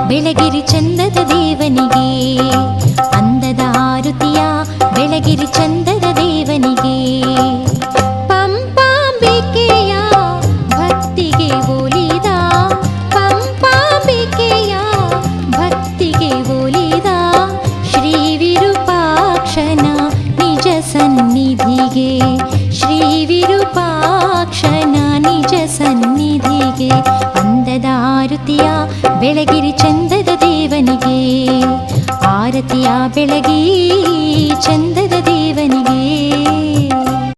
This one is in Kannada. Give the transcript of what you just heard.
ಬೆಳಗಿರಿ ಚಂದದ ದೇವನಿಗೆ, ಅಂದದ ಆರುತಿಯ ಬೆಳಗಿರಿ ಚಂದದ ದೇವನಿಗೆ. ಪಂಪಾಂಬಿಕೆಯ ಭಕ್ತಿಗೆ ಒಲಿದ, ಪಂಪಾಂಬಿಕೆಯ ಭಕ್ತಿಗೆ ಒಲಿದ ಶ್ರೀ ವಿರೂಪಾಕ್ಷನ ನಿಜ ಸನ್ನಿಧಿಗೆ, ಶ್ರೀ ವಿರೂಪಾಕ್ಷನ ನಿಜ ಸನ್ನಿಧಿಗೆ. ಅಂದದ ಆರುತಿಯ ಬೆಳಗಿರಿ ಚಂದದ ದೇವನಿಗೆ, ಆರತಿಯ ಬೆಳಗಿ ಚಂದದ ದೇವನಿಗೆ.